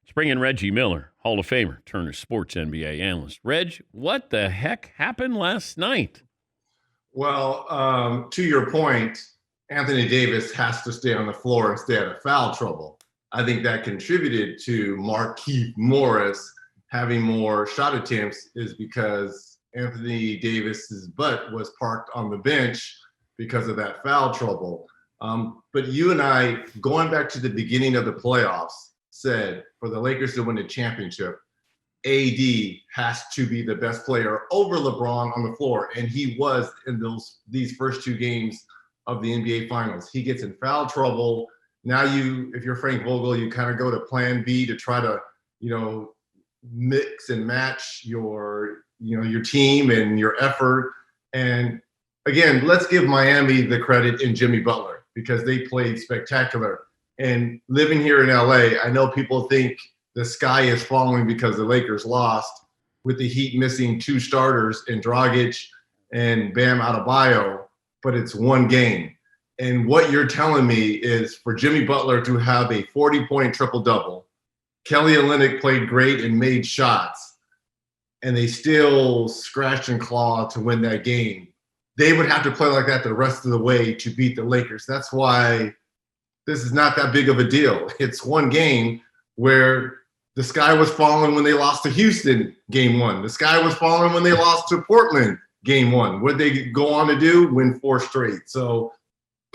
Let's bring in Reggie Miller, Hall of Famer, Turner Sports NBA analyst. Reg, what the heck happened last night? Well, to your point, Anthony Davis has to stay on the floor and stay out of foul trouble. I think that contributed to Markieff Morris having more shot attempts is because Anthony Davis's butt was parked on the bench because of that foul trouble. But you and I, going back to the beginning of the playoffs, said for the Lakers to win the championship, AD has to be the best player over LeBron on the floor, and he was in these first two games of the NBA Finals. He gets in foul trouble. Now if you're Frank Vogel, you kind of go to plan B to try to, mix and match your team and your effort. And again, let's give Miami the credit in Jimmy Butler because they played spectacular. And living here in LA, I know people think the sky is falling because the Lakers lost with the Heat missing two starters in Dragic and Bam Adebayo, but it's one game. And what you're telling me is for Jimmy Butler to have a 40-point triple-double, Kelly Olynyk played great and made shots, and they still scratched and clawed to win that game. They would have to play like that the rest of the way to beat the Lakers. That's why this is not that big of a deal. It's one game where the sky was falling when they lost to Houston game one. The sky was falling when they lost to Portland game one. What did they go on to do? Win 4 straight. So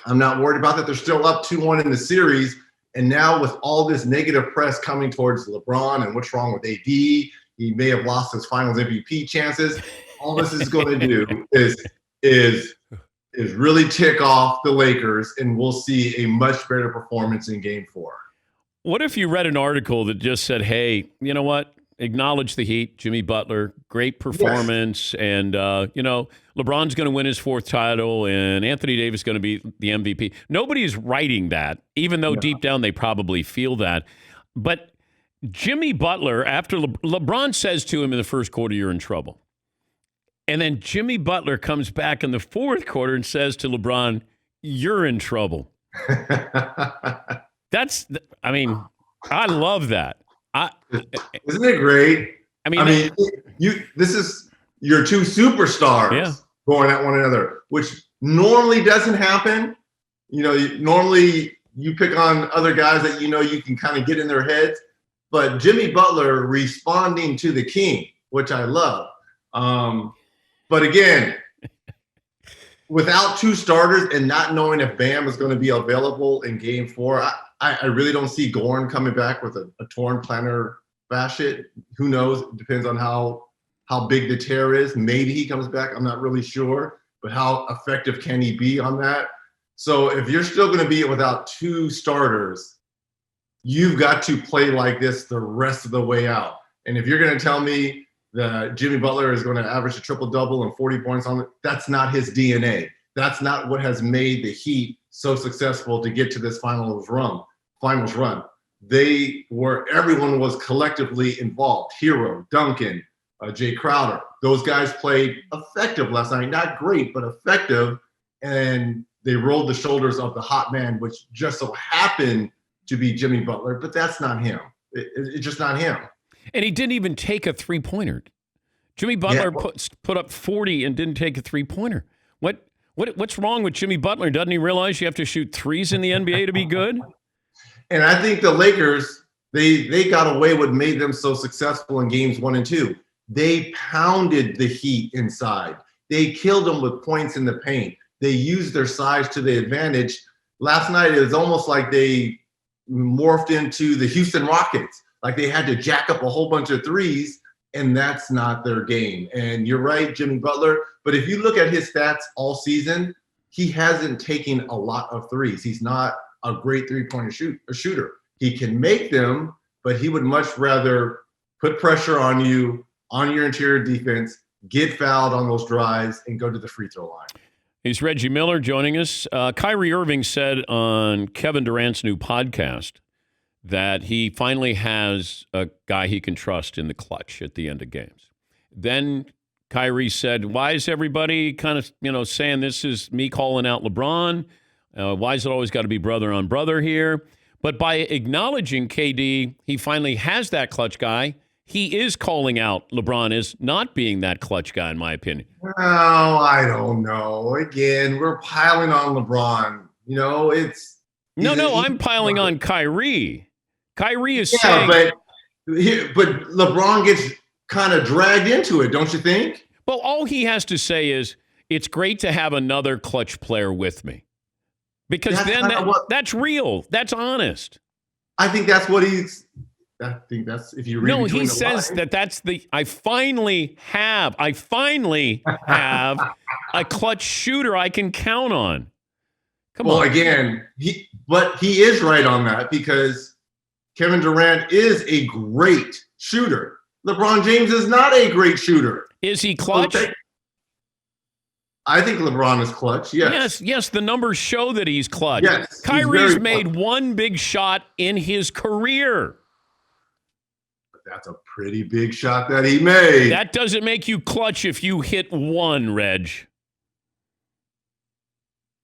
I'm not worried about that. They're still up 2-1 in the series. And now with all this negative press coming towards LeBron and what's wrong with AD, he may have lost his finals MVP chances. All this is going to do is really tick off the Lakers, and we'll see a much better performance in Game 4. What if you read an article that just said, hey, you know what? Acknowledge the Heat, Jimmy Butler, great performance, yes. And, LeBron's going to win his 4th title, and Anthony Davis is going to be the MVP. Nobody's writing that, even though deep down they probably feel that. But Jimmy Butler, after LeBron says to him in the first quarter, you're in trouble. And then Jimmy Butler comes back in the 4th quarter and says to LeBron, you're in trouble. I love that. Isn't it great? This is your two superstars going at one another, which normally doesn't happen. Normally you pick on other guys that you can kind of get in their heads, but Jimmy Butler responding to the king, which I love. But again, without two starters and not knowing if Bam is going to be available in Game 4, I really don't see Goran coming back with a torn plantar fascia. Who knows? It depends on how big the tear is. Maybe he comes back. I'm not really sure. But how effective can he be on that? So if you're still going to be without two starters, you've got to play like this the rest of the way out. And if you're going to tell me that Jimmy Butler is going to average a triple-double and 40 points on it, that's not his DNA. That's not what has made the Heat so successful to get to this finals run. Everyone was collectively involved. Hero, Duncan, Jay Crowder. Those guys played effective last night. Not great, but effective. And they rolled the shoulders of the hot man, which just so happened to be Jimmy Butler. But that's not him. It's just not him. And he didn't even take a three-pointer. Jimmy Butler put up 40 and didn't take a three-pointer. What's wrong with Jimmy Butler? Doesn't he realize you have to shoot threes in the NBA to be good? And I think the Lakers, they got away what made them so successful in games 1 and 2. They pounded the Heat inside. They killed them with points in the paint. They used their size to the advantage. Last night, it was almost like they morphed into the Houston Rockets. Like they had to jack up a whole bunch of threes, and that's not their game. And you're right, Jimmy Butler. But if you look at his stats all season, he hasn't taken a lot of threes. He's not a great three-pointer shooter. He can make them, but he would much rather put pressure on you, on your interior defense, get fouled on those drives, and go to the free throw line. He's Reggie Miller joining us. Kyrie Irving said on Kevin Durant's new podcast that he finally has a guy he can trust in the clutch at the end of games. Then Kyrie said, why is everybody kind of, saying this is me calling out LeBron? Why is it always got to be brother on brother here? But by acknowledging KD, he finally has that clutch guy. He is calling out LeBron as not being that clutch guy, in my opinion. Oh, I don't know. Again, we're piling on LeBron. You know, I'm piling on Kyrie. Kyrie is yeah, saying, but LeBron gets kind of dragged into it, don't you think? well, all he has to say is, it's great to have another clutch player with me. Because that's real. That's honest. I think that's what I think that's if you read. No, he says that's I finally have a clutch shooter I can count on. Come on. Again, he is right on that because Kevin Durant is a great shooter. LeBron James is not a great shooter. Is he clutch? I think LeBron is clutch, yes. Yes, the numbers show that he's clutch. Yes, Kyrie's made one big shot in his career. That's a pretty big shot that he made. That doesn't make you clutch if you hit one, Reg.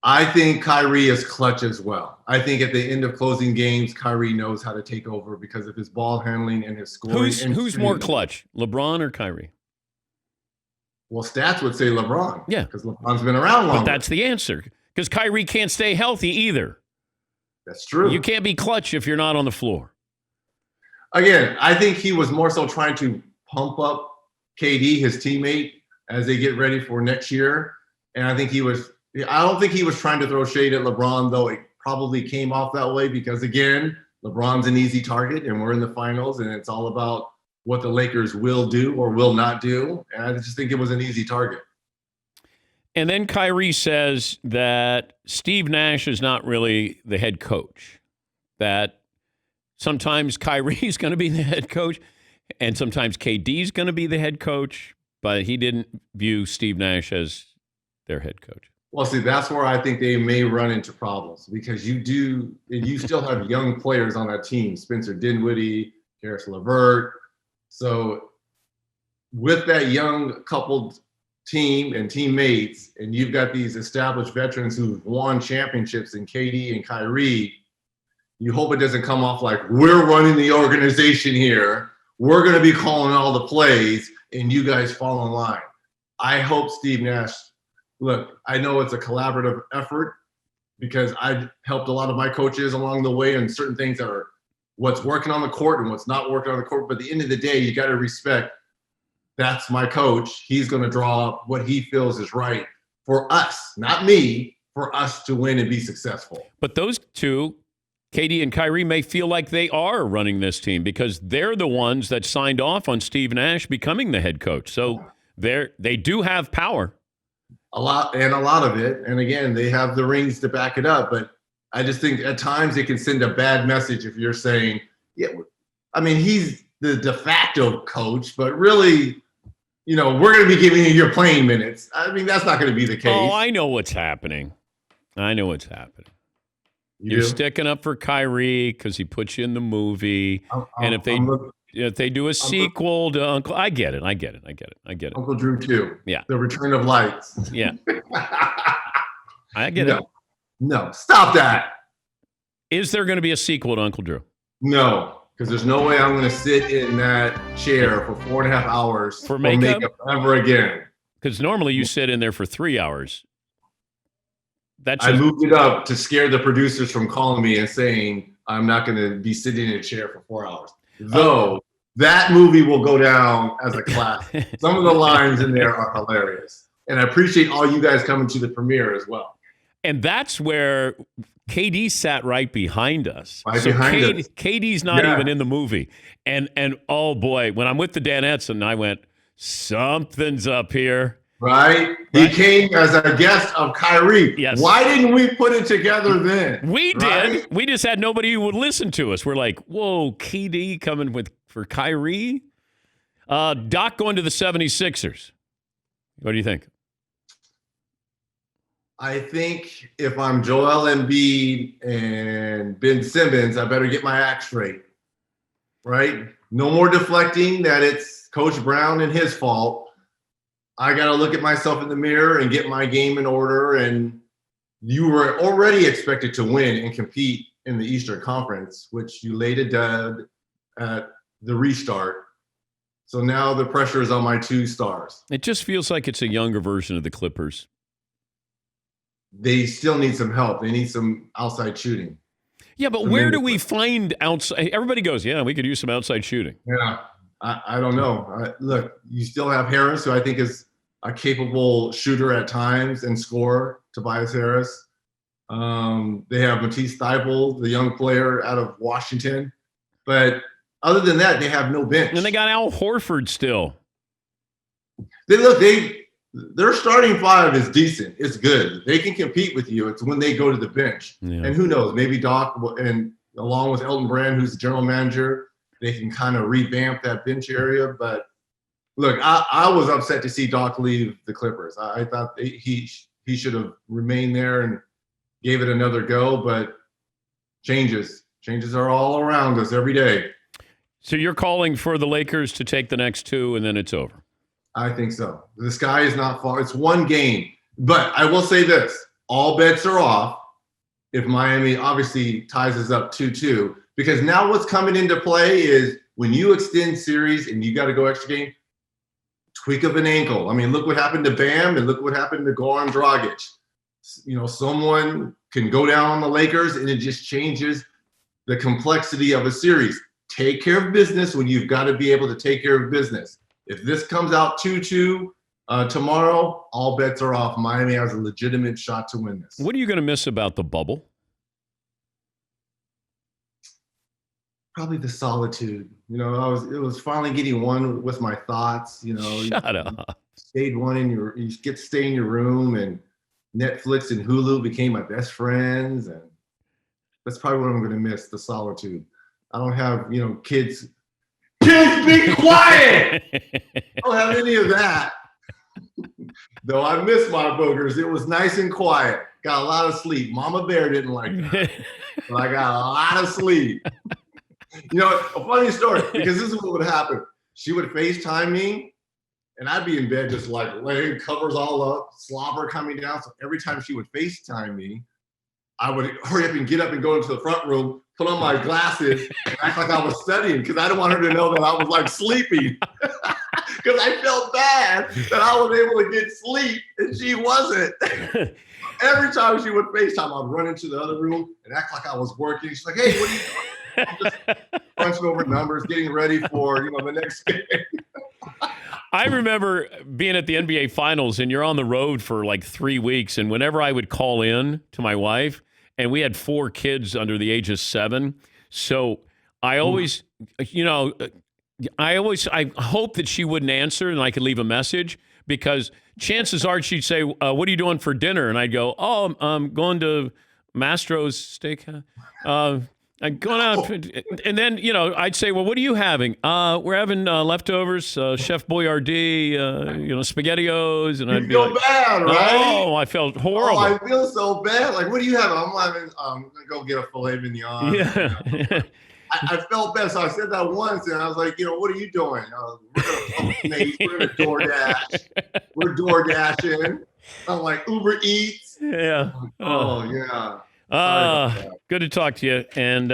I think Kyrie is clutch as well. I think at the end of closing games, Kyrie knows how to take over because of his ball handling and his scoring. Who's more clutch, LeBron or Kyrie? Well, stats would say LeBron. Yeah. Because LeBron's been around longer. But that's the answer. Because Kyrie can't stay healthy either. That's true. You can't be clutch if you're not on the floor. Again, I think he was more so trying to pump up KD, his teammate, as they get ready for next year. And I don't think he was trying to throw shade at LeBron, though it probably came off that way because, again, LeBron's an easy target and we're in the finals and it's all about what the Lakers will do or will not do. And I just think it was an easy target. And then Kyrie says that Steve Nash is not really the head coach, that sometimes Kyrie's going to be the head coach and sometimes KD's going to be the head coach, but he didn't view Steve Nash as their head coach. Well, see, that's where I think they may run into problems because you still have young players on that team, Spencer Dinwiddie, Karis LeVert. So with that young coupled team and teammates, and you've got these established veterans who've won championships in KD and Kyrie, you hope it doesn't come off like we're running the organization here. We're going to be calling all the plays and you guys fall in line. I hope Steve Nash, look, I know it's a collaborative effort because I've helped a lot of my coaches along the way on certain things that are what's working on the court and what's not working on the court. But at the end of the day, you got to respect that's my coach. He's going to draw up what he feels is right for us, not me, for us to win and be successful. But those two, KD and Kyrie, may feel like they are running this team because they're the ones that signed off on Steve Nash becoming the head coach. So they do have power. A lot of it. And again, they have the rings to back it up. But I just think at times it can send a bad message if you're saying, yeah, I mean, he's the de facto coach, but really, you know, we're going to be giving you your playing minutes. I mean, that's not going to be the case. Oh, I know what's happening. You're sticking up for Kyrie because he put you in the movie. And if they do a sequel to Uncle, I get it. Uncle Drew too. Yeah. The Return of Lights. Yeah. I get it. No, stop that. Is there going to be a sequel to Uncle Drew? No, because there's no way I'm going to sit in that chair for 4.5 hours for makeup ever again. Because normally you sit in there for 3 hours. I moved it up to scare the producers from calling me and saying I'm not going to be sitting in a chair for 4 hours. Though that movie will go down as a classic. Some of the lines in there are hilarious. And I appreciate all you guys coming to the premiere as well. And that's where KD sat right behind us. KD's not even in the movie. And oh boy, when I'm with the Danettes and I went, something's up here. Right? He came as a guest of Kyrie. Yes. Why didn't we put it together then? We did. We just had nobody who would listen to us. We're like, whoa, KD coming for Kyrie? Doc going to the 76ers. What do you think? I think if I'm Joel Embiid and Ben Simmons, I better get my act straight, right? No more deflecting that it's Coach Brown and his fault. I got to look at myself in the mirror and get my game in order. And you were already expected to win and compete in the Eastern Conference, which you laid a dud at the restart. So now the pressure is on my 2 stars. It just feels like it's a younger version of the Clippers. They still need some help. They need some outside shooting. Yeah, but where do we find outside? Everybody goes, yeah, we could use some outside shooting. Yeah, I don't know. Look, you still have Harris, who I think is a capable shooter at times and scorer, Tobias Harris. They have Matisse Thybulle, the young player out of Washington. But other than that, they have no bench. And they got Al Horford still. Their starting 5 is decent. It's good. They can compete with you. It's when they go to the bench. Yeah. And who knows, maybe Doc, and along with Elton Brand, who's the general manager, they can kind of revamp that bench area. But look, I was upset to see Doc leave the Clippers. I thought he should have remained there and gave it another go. But changes are all around us every day. So you're calling for the Lakers to take the next 2, and then it's over? I think so. The sky is not far. It's one game. But I will say this. All bets are off if Miami obviously ties us up 2-2. Because now what's coming into play is when you extend series and you got to go extra game, tweak of an ankle. I mean, look what happened to Bam and look what happened to Goran Dragic. You know, someone can go down on the Lakers and it just changes the complexity of a series. Take care of business when you've got to be able to take care of business. If this comes out 2-2 tomorrow, all bets are off. Miami has a legitimate shot to win this. What are you going to miss about the bubble? Probably the solitude. You know, it was finally getting one with my thoughts. You know, shut up. Stay in your room, and Netflix and Hulu became my best friends, and that's probably what I'm going to miss: the solitude. I don't have kids. Kids, be quiet! I don't have any of that. Though I miss my boogers. It was nice and quiet. Got a lot of sleep. Mama Bear didn't like that. But I got a lot of sleep. A funny story, because this is what would happen. She would FaceTime me, and I'd be in bed just like laying covers all up, slobber coming down. So every time she would FaceTime me, I would hurry up and get up and go into the front room, put on my glasses, and act like I was studying, because I didn't want her to know that I was like sleeping. Because I felt bad that I was able to get sleep and she wasn't. Every time she would FaceTime, I'd run into the other room and act like I was working. She's like, hey, what are you doing? I'm just punching over numbers, getting ready for the next game. I remember being at the NBA Finals, and you're on the road for like 3 weeks, and whenever I would call in to my wife, and we had 4 kids under the age of 7, so I always, I hope that she wouldn't answer and I could leave a message, because chances are she'd say, what are you doing for dinner? And I'd go, I'm going to Mastro's Steakhouse. I'm going out. And then, I'd say, well, what are you having? We're having leftovers, Chef Boyardee, SpaghettiOs. And I'd be feel bad, right? Oh, I felt horrible. Oh, I feel so bad. Like, what do you have? I'm going to go get a filet mignon. Yeah. I felt bad, so I said that once, and I was like, what are you doing? We're going to DoorDash. We're DoorDashing. I'm like, Uber Eats. Yeah. Oh, yeah. Good to talk to you. And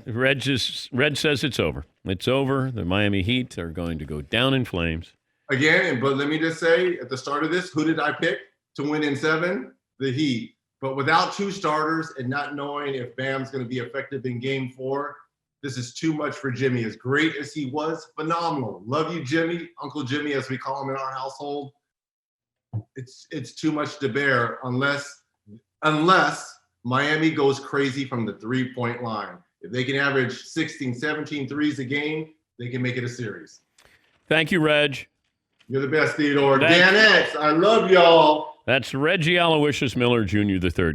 Red says it's over. It's over. The Miami Heat are going to go down in flames. Again, but let me just say, at the start of this, who did I pick to win in 7? The Heat. But without 2 starters and not knowing if Bam's going to be effective in Game 4, this is too much for Jimmy. As great as he was, phenomenal. Love you, Jimmy. Uncle Jimmy, as we call him in our household. It's too much to bear unless Miami goes crazy from the 3-point line. If they can average 16, 17 threes a game, they can make it a series. Thank you, Reg. You're the best, Theodore. Dan X, I love y'all. That's Reggie Aloysius Miller Jr. III.